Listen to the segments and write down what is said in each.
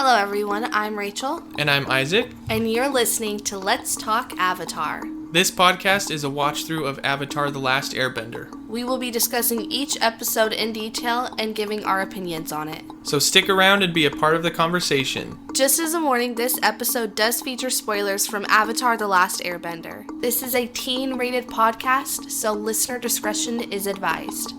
Hello everyone, I'm Rachel. And I'm Isaac. And you're listening to Let's Talk Avatar. This podcast is a watch-through of Avatar: The Last Airbender. We will be discussing each episode in detail and giving our opinions on it. So stick around and be a part of the conversation. Just as a warning, this episode does feature spoilers from Avatar: The Last Airbender. This is a teen-rated podcast, so listener discretion is advised.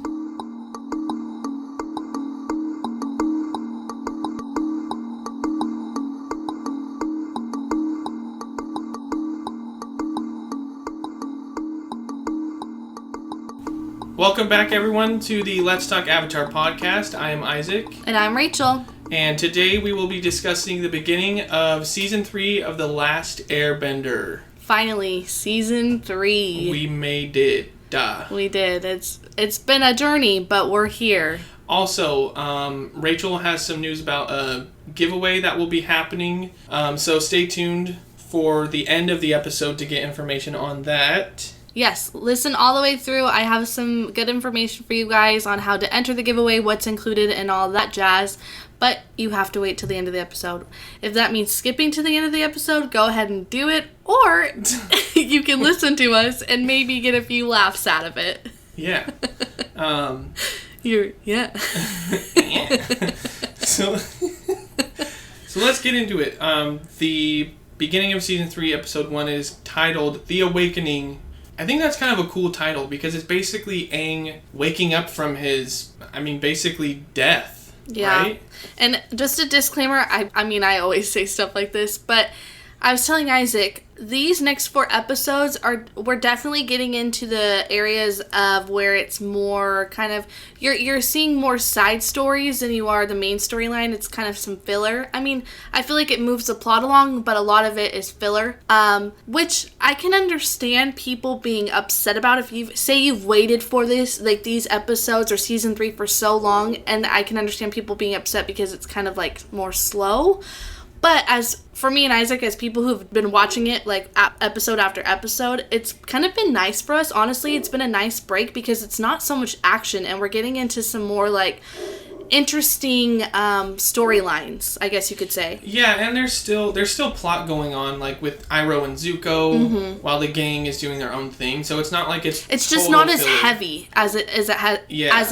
Welcome back, everyone, to the Let's Talk Avatar podcast. I am Isaac. And I'm Rachel. And today we will be discussing the beginning of Season 3 of The Last Airbender. Finally, Season 3. We made it. We did. It's been a journey, but we're here. Also, Rachel has some news about a giveaway that will be happening. So stay tuned for the end of the episode to get information on that. Yes, listen all the way through. I have some good information for you guys on how to enter the giveaway, what's included, and all that jazz. But you have to wait till the end of the episode. If that means skipping to the end of the episode, go ahead and do it. Or you can listen to us and maybe get a few laughs out of it. Yeah. Yeah. Yeah. So let's get into it. The beginning of Season 3, Episode 1 is titled The Awakening. I think that's kind of a cool title because it's basically Aang waking up from his, basically death. Yeah. Right? And just a disclaimer, I always say stuff like this, but I was telling Isaac, these next 4 episodes we're definitely getting into the areas of where it's more kind of, you're seeing more side stories than you are the main storyline. It's kind of some filler. I feel like it moves the plot along, but a lot of it is filler, which I can understand people being upset about if you've waited for this, like these episodes or Season 3 for so long, and I can understand people being upset because it's kind of like more slow. But as for me and Isaac, as people who've been watching it like episode after episode, it's kind of been nice for us. Honestly, it's been a nice break because it's not so much action and we're getting into some more like interesting storylines, I guess you could say. Yeah, and there's still plot going on, like with Iroh and Zuko, while the gang is doing their own thing. So it's not like it's just not as heavy as it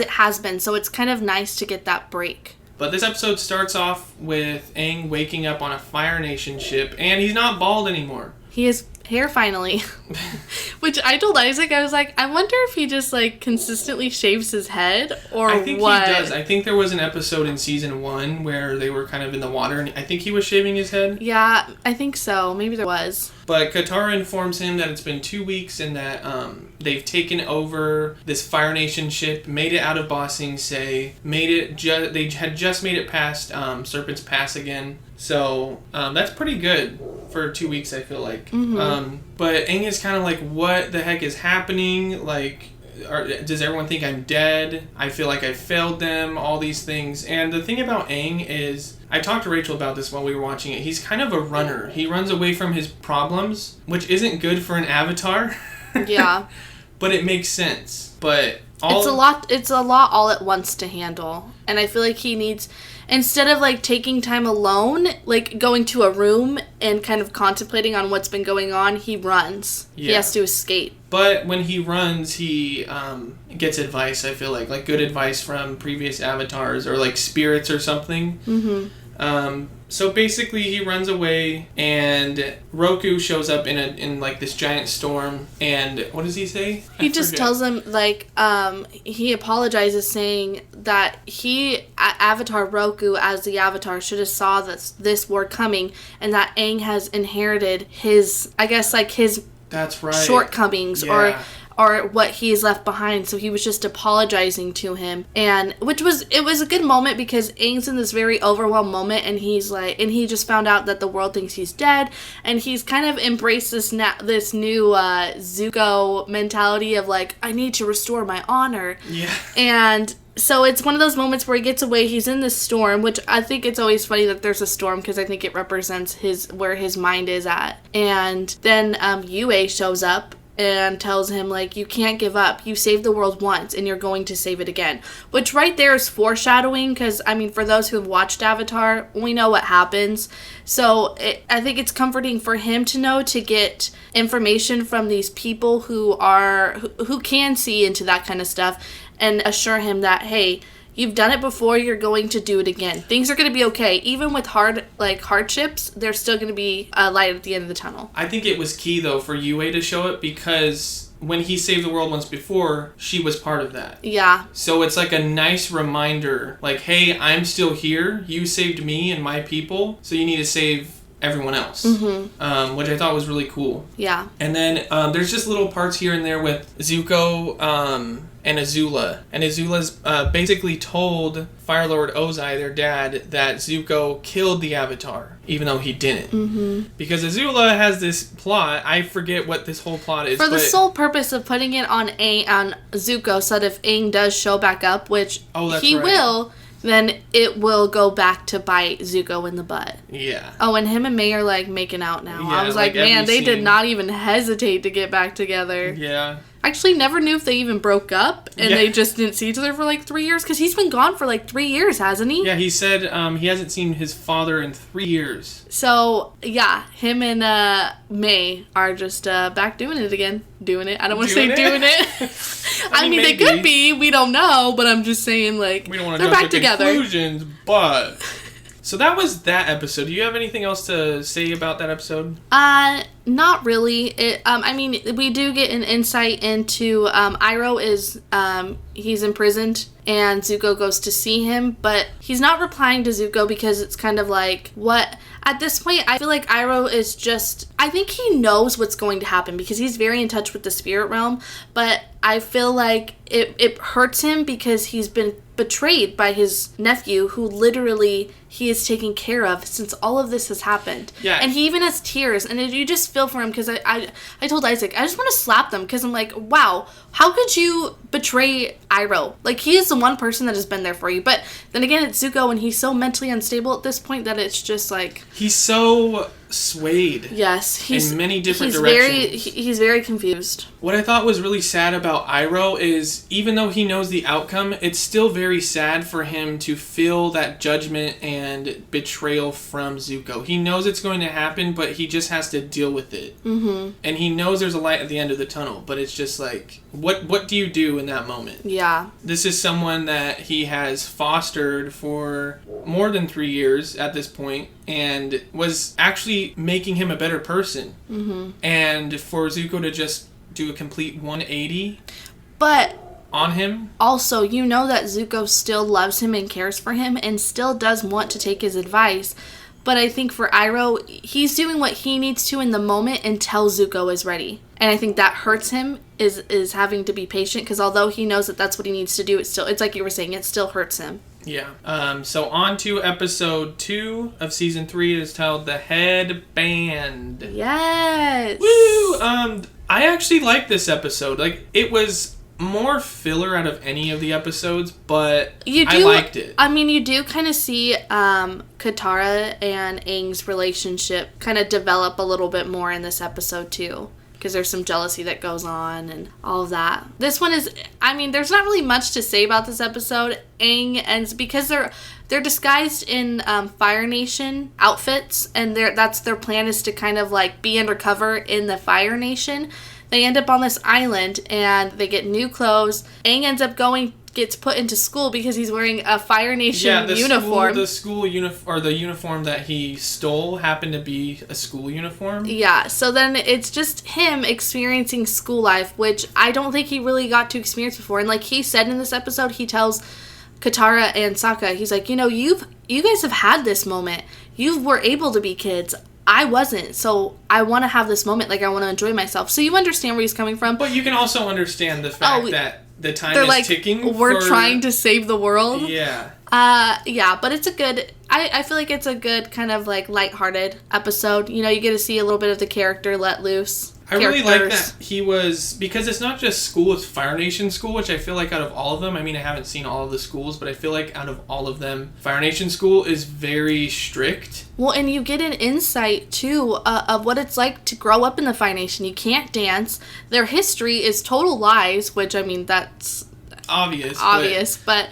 has been. So it's kind of nice to get that break. But this episode starts off with Aang waking up on a Fire Nation ship, and he's not bald anymore. He has hair finally. Which I told Isaac, I was like, I wonder if he just like consistently shaves his head or what. I think he does. I think there was an episode in Season 1 where they were kind of in the water, and I think he was shaving his head. Yeah, I think so. Maybe there was. But Katara informs him that it's been 2 weeks and that they've taken over this Fire Nation ship, made it out of Ba Sing Se, they had just made it past Serpent's Pass again. So that's pretty good for 2 weeks, I feel like. But Aang is kind of like, what the heck is happening? Like, does everyone think I'm dead? I feel like I failed them, all these things. And the thing about Aang is, I talked to Rachel about this while we were watching it. He's kind of a runner. He runs away from his problems, which isn't good for an avatar. Yeah. But it makes sense. But it's a lot all at once to handle. And I feel like he needs, instead of like taking time alone, like going to a room and kind of contemplating on what's been going on, he runs. Yeah. He has to escape. But when he runs, he gets advice, I feel like good advice from previous avatars or like spirits or something. So basically he runs away and Roku shows up in like this giant storm, and what does he say? He just tells him like he apologizes, saying that Avatar Roku as the Avatar should have saw this war coming, and that Aang has inherited his, I guess, like his that's right shortcomings or what he's left behind. So he was just apologizing to him, and it was a good moment because Aang's in this very overwhelmed moment, and he's like, and he just found out that the world thinks he's dead, and he's kind of embraced this new Zuko mentality of like, I need to restore my honor. Yeah. And so it's one of those moments where he gets away. He's in this storm, which I think it's always funny that there's a storm because I think it represents where his mind is at. And then Yue shows up and tells him, like, you can't give up. You saved the world once, and you're going to save it again. Which right there is foreshadowing, because, I mean, for those who have watched Avatar, we know what happens. So I think it's comforting for him to know, to get information from these people who can see into that kind of stuff, and assure him that, hey, you've done it before, you're going to do it again. Things are going to be okay. Even with hardships, there's still going to be a light at the end of the tunnel. I think it was key, though, for Yue to show it, because when he saved the world once before, she was part of that. Yeah. So it's like a nice reminder, like, hey, I'm still here. You saved me and my people, so you need to save everyone else. Mm-hmm. Which I thought was really cool. Yeah. And then there's just little parts here and there with Zuko and Azula. And Azula's basically told Fire Lord Ozai, their dad, that Zuko killed the Avatar, even though he didn't. Mm-hmm. Because Azula has this plot. I forget what this whole plot is. For the sole purpose of putting it on Zuko, so that if Aang does show back up, which he will, then it will go back to bite Zuko in the butt. Yeah. Oh, and him and May are, like, making out now. Yeah, I was like, man, they did not even hesitate to get back together. Yeah. Actually, never knew if they even broke up, and they just didn't see each other for, like, 3 years, because he's been gone for, like, 3 years, hasn't he? Yeah, he said he hasn't seen his father in 3 years. So, yeah, him and May are just back doing it again. Doing it. I don't want to say doing it. I mean they could be. We don't know, but I'm just saying, like, we don't want to jump to conclusions, but... So that was that episode. Do you have anything else to say about that episode? Not really. I mean, we do get an insight into Iroh is he's imprisoned, and Zuko goes to see him, but he's not replying to Zuko because it's kind of like, what? At this point, I feel like Iroh is just... I think he knows what's going to happen because he's very in touch with the spirit realm, but I feel like it hurts him because he's been betrayed by his nephew, who literally he is taking care of since all of this has happened. Yeah. And he even has tears, and you just feel for him, because I told Isaac, I just want to slap them, because I'm like, wow, how could you betray Iroh? Like, he is the one person that has been there for you. But then again, it's Zuko, and he's so mentally unstable at this point that it's just like... He's so swayed. Yes. He's in many different directions. He's very confused. What I thought was really sad about Iroh is, even though he knows the outcome, it's still very sad for him to feel that judgment and betrayal from Zuko. He knows it's going to happen, but he just has to deal with it. Mm-hmm. And he knows there's a light at the end of the tunnel, but it's just like, what do you do in that moment? Yeah. This is someone that he has fostered for more than 3 years at this point, and was actually making him a better person. Mm-hmm. And for Zuko to just do a complete 180 but on him. Also, you know that Zuko still loves him and cares for him and still does want to take his advice. But I think for Iroh, he's doing what he needs to in the moment until Zuko is ready. And I think that hurts him, is having to be patient, because although he knows that that's what he needs to do, it's like you were saying, it still hurts him. Yeah. So on to episode 2 of season 3. It is titled The Headband. Yes. Woo! I actually liked this episode. Like, it was more filler out of any of the episodes, but I liked it. I mean, you do kind of see Katara and Aang's relationship kind of develop a little bit more in this episode too, because there's some jealousy that goes on and all of that. This one is, I mean, there's not really much to say about this episode. Aang ends, because they're disguised in Fire Nation outfits, and that's their plan, is to kind of like be undercover in the Fire Nation. They end up on this island, and they get new clothes. Aang ends up gets put into school because he's wearing a Fire Nation uniform. The school uniform, or the uniform that he stole, happened to be a school uniform. Yeah, so then it's just him experiencing school life, which I don't think he really got to experience before. And like he said in this episode, he tells Katara and Sokka, he's like, you know, you guys have had this moment. You were able to be kids. I wasn't, so I want to have this moment, like I want to enjoy myself. So you understand where he's coming from. But you can also understand the fact that the time is like, ticking. We're trying to save the world. Yeah. Yeah, but it's a good, I feel like it's a good kind of like lighthearted episode. You know, you get to see a little bit of the character let loose. I really like that he was, because it's not just school, it's Fire Nation school, which I feel like out of all of them, I mean, I haven't seen all of the schools, but I feel like out of all of them, Fire Nation school is very strict. Well, and you get an insight, too, of what it's like to grow up in the Fire Nation. You can't dance. Their history is total lies, which, I mean, that's obvious, but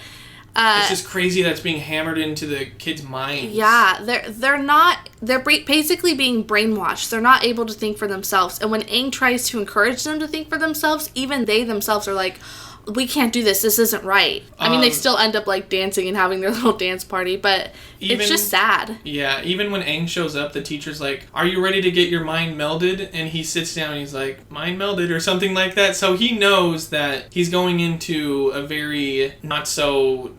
it's just crazy that's being hammered into the kids' minds. Yeah, they're basically being brainwashed. They're not able to think for themselves. And when Aang tries to encourage them to think for themselves, even they themselves are like, we can't do this. This isn't right. I mean, they still end up, like, dancing and having their little dance party, but it's just sad. Yeah, even when Aang shows up, the teacher's like, are you ready to get your mind melded? And he sits down and he's like, mind melded or something like that. So he knows that he's going into a very not so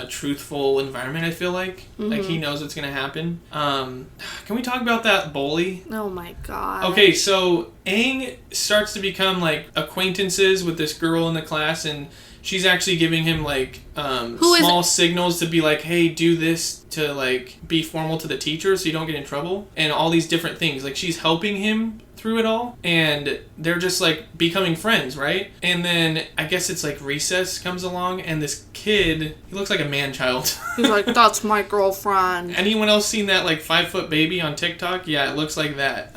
truthful environment, I feel like. Mm-hmm. Like, he knows what's going to happen. Can we talk about that bully? Oh my god. Okay, so Aang starts to become, like, acquaintances with this girl in the class, and she's actually giving him, like, small signals to be like, hey, do this to, like, be formal to the teacher so you don't get in trouble. And all these different things. Like, she's helping him through it all, and they're just, like, becoming friends, right? And then I guess it's like recess comes along, and this kid, he looks like a man-child. He's like, that's my girlfriend. Anyone else seen that, like, 5-foot baby on TikTok? Yeah, it looks like that.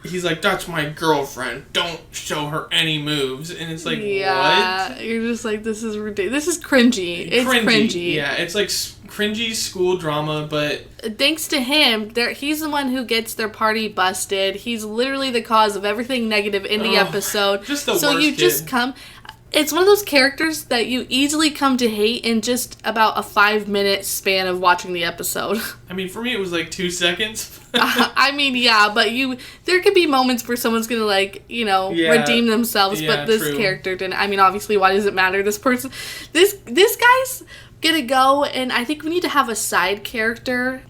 He's like, that's my girlfriend. Don't show her any moves. And it's like, what? You're just like, this is ridiculous. This is cringy. It's cringy. Yeah, it's like cringy school drama, but thanks to him, he's the one who gets their party busted. He's literally the cause of everything negative in the episode. Just the so worst you kid. Just come. It's one of those characters that you easily come to hate in just about a 5-minute span of watching the episode. I mean, for me, it was like 2 seconds. I mean, yeah, but there could be moments where someone's gonna, like, redeem themselves, but this character didn't. I mean, obviously, why does it matter? This guy's gonna go, and I think we need to have a side character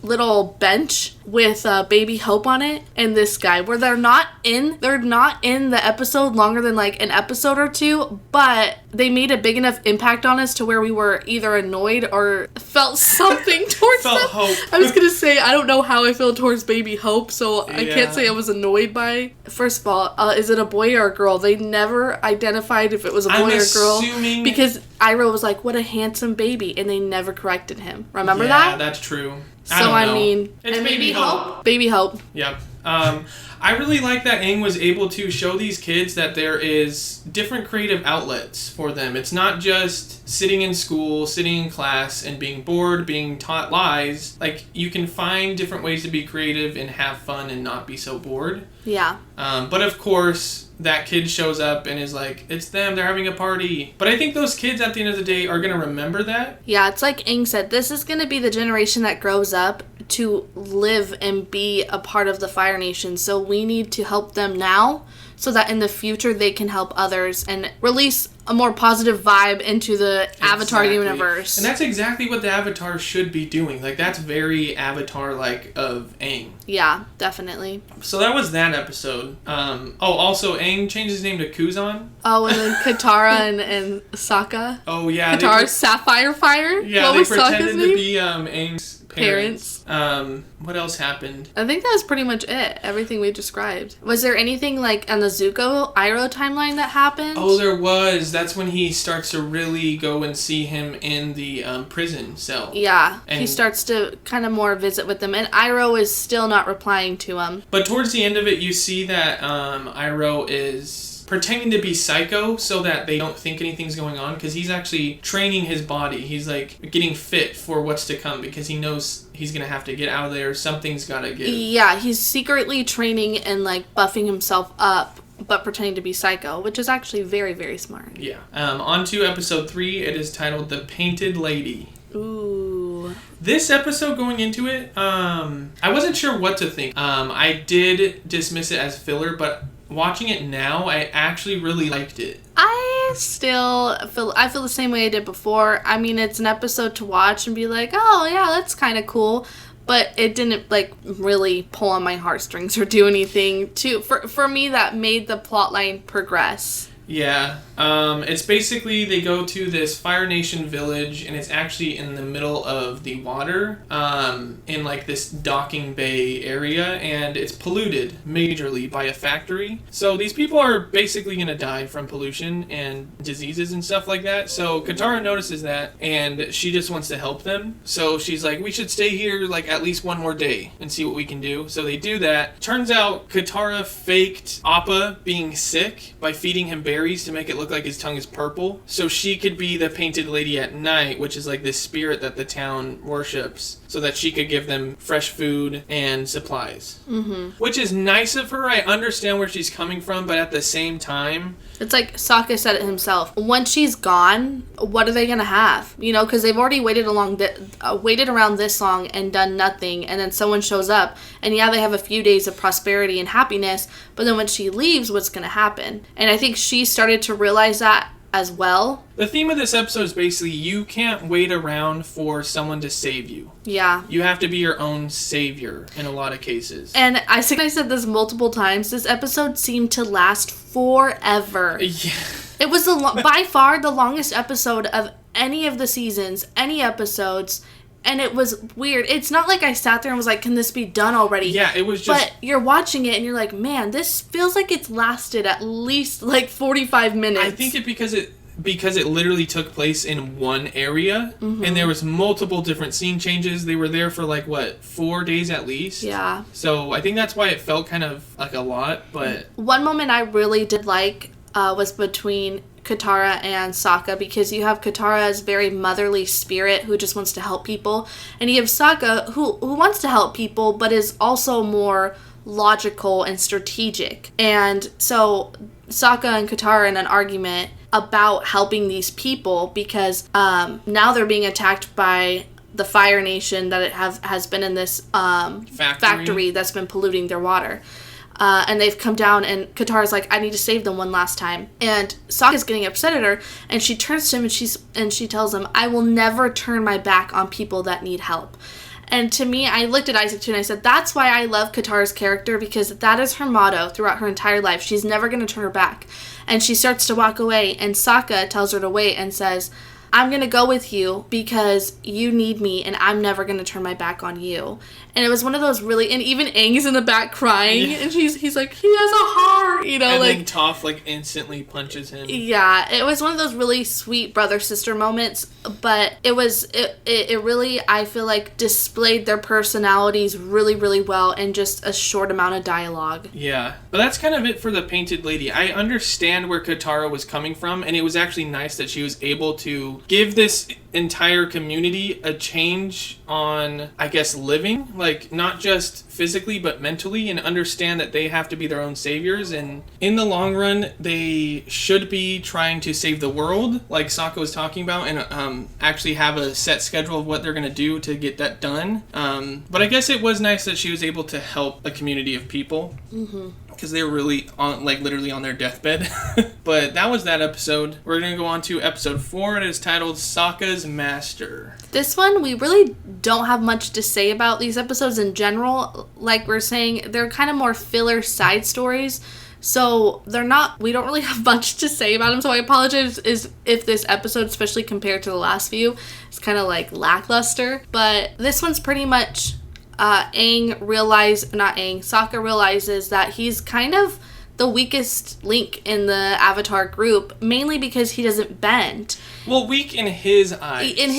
little bench with Baby Hope on it and this guy, where they're not in the episode longer than, like, an episode or two, but they made a big enough impact on us to where we were either annoyed or felt something towards them. Hope. I was gonna say, I don't know how I feel towards Baby Hope, so I can't say I was annoyed by. First of all, is it a boy or a girl? They never identified if it was a boy or a girl, because Iroh was like, what a handsome baby, and they never corrected him. Remember that? Yeah, that's true. So, I mean... It's Baby Hope. Baby Hope. Yep. I really like that Aang was able to show these kids that there is different creative outlets for them. It's not just sitting in school, sitting in class, and being bored, being taught lies. Like, you can find different ways to be creative and have fun and not be so bored. Yeah. But of course, that kid shows up and is like, it's them, they're having a party. But I think those kids at the end of the day are going to remember that. Yeah, it's like Aang said, this is going to be the generation that grows up to live and be a part of the Fire Nation. So we need to help them now so that in the future they can help others and release a more positive vibe into the Avatar universe. And that's exactly what the Avatar should be doing. Like, that's very Avatar-like of Aang. Yeah, definitely. So that was that episode. Also, Aang changed his name to Kuzan. Oh, and then Katara and Sokka. Oh, yeah. Katara's Sapphire Fire? Yeah, they pretended to be Aang's parents. What else happened? I think that was pretty much it. Everything we described. Was there anything, like, on the Zuko Iroh timeline that happened? Oh, there was. That's when he starts to really go and see him in the prison cell. Yeah, and he starts to kind of more visit with them, and Iroh is still not replying to him. But towards the end of it, you see that Iroh is pretending to be psycho so that they don't think anything's going on, because he's actually training his body. He's, like, getting fit for what's to come, because he knows he's gonna have to get out of there. Something's gotta give. Yeah, he's secretly training and, like, buffing himself up, but pretending to be psycho, which is actually very, very smart. Yeah. On to episode 3. It is titled The Painted Lady. Ooh. This episode, going into it, I wasn't sure what to think. I did dismiss it as filler, but watching it now, I actually really liked it. I feel the same way I did before. I mean, it's an episode to watch and be like, oh yeah, that's kind of cool. But it didn't, like, really pull on my heartstrings or do anything for me that made the plotline progress. Yeah. It's basically they go to this Fire Nation village, and it's actually in the middle of the water, in like this docking bay area, and it's polluted majorly by a factory. So these people are basically going to die from pollution and diseases and stuff like that. So Katara notices that, and she just wants to help them. So she's like, we should stay here like at least one more day and see what we can do. So they do that. Turns out Katara faked Appa being sick by feeding him berries to make it look like his tongue is purple, so she could be the painted lady at night, which is like this spirit that the town worships, so that she could give them fresh food and supplies. Mm-hmm. Which is nice of her. I understand where she's coming from, but at the same time, it's like Sokka said it himself. Once she's gone, what are they gonna have? You know, because they've already waited around this long and done nothing, and then someone shows up, and yeah, they have a few days of prosperity and happiness, but then when she leaves, what's gonna happen? And I think she started to realize that as well. The theme of this episode is basically you can't wait around for someone to save you. Yeah. You have to be your own savior in a lot of cases. And I think I said this multiple times. This episode seemed to last forever. Yeah. It was by far the longest episode of any of the seasons, any episodes. And it was weird. It's not like I sat there and was like, can this be done already? Yeah, it was just... But you're watching it and you're like, man, this feels like it's lasted at least like 45 minutes. I think because it literally took place in one area, mm-hmm. and there was multiple different scene changes. They were there for 4 days at least. Yeah. So I think that's why it felt kind of like a lot, but... One moment I really did like was between Katara and Sokka, because you have Katara's very motherly spirit who just wants to help people, and you have Sokka who wants to help people but is also more logical and strategic. And so Sokka and Katara are in an argument about helping these people because now they're being attacked by the Fire Nation that has been in this factory that's been polluting their water. And they've come down, and Katara's like, I need to save them one last time. And Sokka's getting upset at her, and she turns to him and she tells him, I will never turn my back on people that need help. And to me, I looked at Isaac too, and I said, that's why I love Katara's character, because that is her motto throughout her entire life. She's never going to turn her back. And she starts to walk away, and Sokka tells her to wait and says, I'm going to go with you because you need me, and I'm never going to turn my back on you. And it was one of those really... And even Aang's in the back crying, and he's like, he has a heart, you know? And then Toph, instantly punches him. Yeah, it was one of those really sweet brother-sister moments, but it really, I feel like, displayed their personalities really, really well in just a short amount of dialogue. Yeah, but that's kind of it for the Painted Lady. I understand where Katara was coming from, and it was actually nice that she was able to give this entire community a change on, I guess, living, not just physically but mentally, and understand that they have to be their own saviors, and in the long run they should be trying to save the world, like Sokka was talking about, and actually have a set schedule of what they're going to do to get that done. But I guess it was nice that she was able to help a community of people. Mm-hmm. Because they were really literally on their deathbed. But that was that episode. We're going to go on to episode 4. It is titled Sokka's Master. This one, we really don't have much to say about these episodes in general. Like we're saying, they're kind of more filler side stories. So we don't really have much to say about them. So I apologize if this episode, especially compared to the last few, is kind of lackluster. But this one's pretty much... Sokka realizes that he's kind of the weakest link in the Avatar group, mainly because he doesn't bend. Well, weak in his eyes. In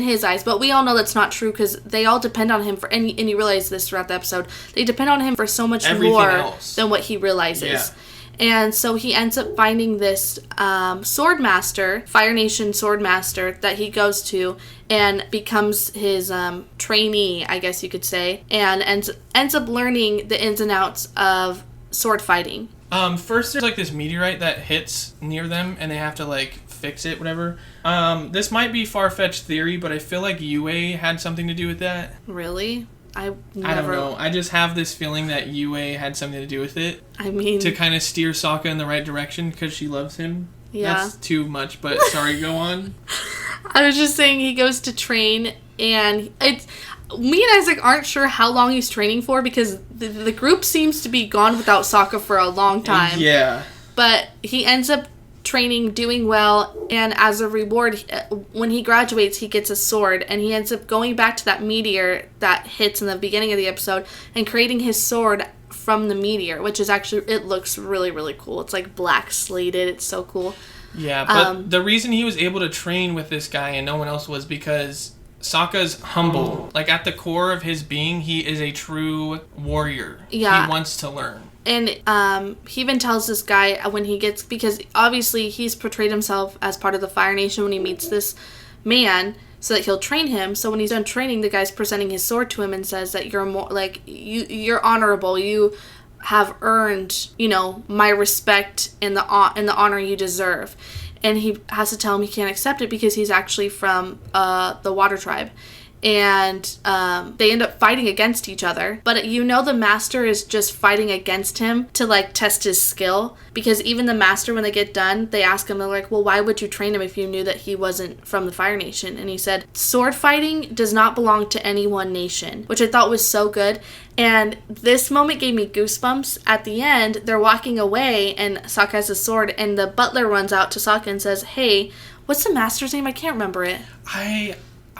his eyes. But we all know that's not true, because they all depend on him for, and you realize this throughout the episode, they depend on him for so much more than what he realizes. Yeah. And so he ends up finding this sword master, Fire Nation sword master, that he goes to and becomes his trainee, I guess you could say, and ends up learning the ins and outs of sword fighting. First, there's this meteorite that hits near them, and they have to fix it, whatever. This might be far-fetched theory, but I feel like Yue had something to do with that. Really? I don't know. I just have this feeling that Yue had something to do with it. I mean... To kind of steer Sokka in the right direction because she loves him. Yeah. That's too much, but sorry, go on. I was just saying he goes to train, and me and Isaac aren't sure how long he's training for, because the group seems to be gone without Sokka for a long time. Yeah. But he ends up training, doing well, and as a reward, when he graduates, he gets a sword, and he ends up going back to that meteor that hits in the beginning of the episode and creating his sword from the meteor, which is actually, it looks really, really cool. It's like black slated. It's so cool. Yeah, but the reason he was able to train with this guy and no one else was because Sokka's humble. Like, at the core of his being, he is a true warrior. Yeah. He wants to learn. And he even tells this guy when he gets, because obviously he's portrayed himself as part of the Fire Nation when he meets this man, so that he'll train him. So when he's done training, the guy's presenting his sword to him and says that you're more, like, you're honorable. You have earned, my respect and the honor you deserve. And he has to tell him he can't accept it because he's actually from the Water Tribe. And they end up fighting against each other. But the master is just fighting against him to, like, test his skill. Because even the master, when they get done, they ask him, they're like, well, why would you train him if you knew that he wasn't from the Fire Nation? And he said, sword fighting does not belong to any one nation, which I thought was so good. And this moment gave me goosebumps. At the end, they're walking away, and Sokka has a sword, and the butler runs out to Sokka and says, hey, what's the master's name? I can't remember it.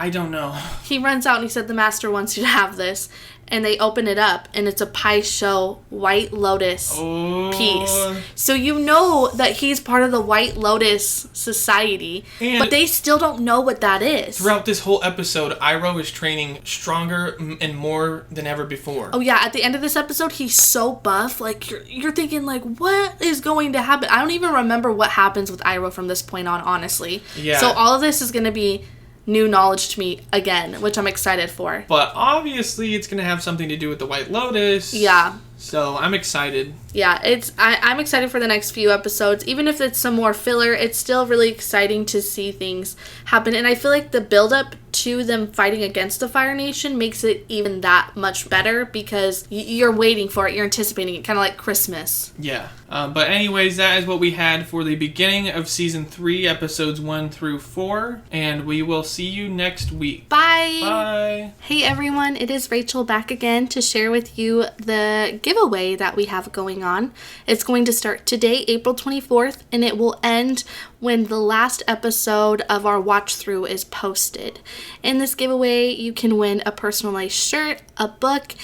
I don't know. He runs out and he said, the master wants you to have this. And they open it up, and it's a Pai Sho White Lotus piece. So you know that he's part of the White Lotus Society, but they still don't know what that is. Throughout this whole episode, Iroh is training stronger and more than ever before. Oh yeah, at the end of this episode, he's so buff. Like, you're thinking, like, what is going to happen? I don't even remember what happens with Iroh from this point on, honestly. Yeah. So all of this is going to be new knowledge to me again, which I'm excited for. But obviously it's going to have something to do with the White Lotus. Yeah. So I'm excited. Yeah, I'm excited for the next few episodes. Even if it's some more filler, it's still really exciting to see things happen. And I feel like the build-up to them fighting against the Fire Nation makes it even that much better because you're waiting for it. You're anticipating it, kind of like Christmas. Yeah. But anyways, that is what we had for the beginning of Season 3, Episodes 1 through 4. And we will see you next week. Bye! Bye! Hey everyone, it is Rachel back again to share with you the giveaway that we have going on. It's going to start today, April 24th, and it will end when the last episode of our watch through is posted. In this giveaway, you can win a personalized shirt, a book,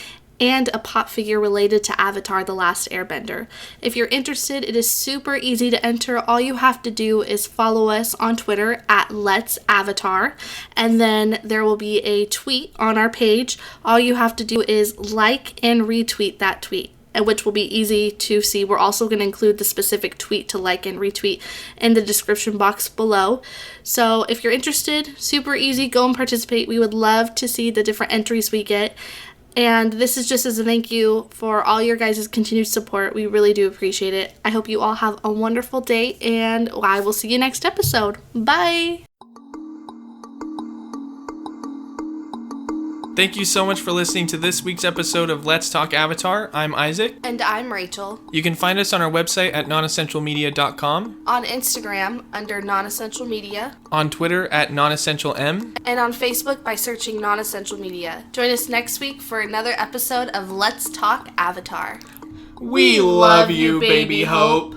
and a pop figure related to Avatar: The Last Airbender. If you're interested, it is super easy to enter. All you have to do is follow us on Twitter at Let's Avatar, and then there will be a tweet on our page. All you have to do is like and retweet that tweet, which will be easy to see. We're also going to include the specific tweet to like and retweet in the description box below. So if you're interested, super easy, go and participate. We would love to see the different entries we get. And this is just as a thank you for all your guys' continued support. We really do appreciate it. I hope you all have a wonderful day, and I will see you next episode. Bye! Thank you so much for listening to this week's episode of Let's Talk Avatar. I'm Isaac. And I'm Rachel. You can find us on our website at nonessentialmedia.com. On Instagram under Nonessential Media. On Twitter at nonessentialm. And on Facebook by searching Nonessential Media. Join us next week for another episode of Let's Talk Avatar. We love you, baby Hope.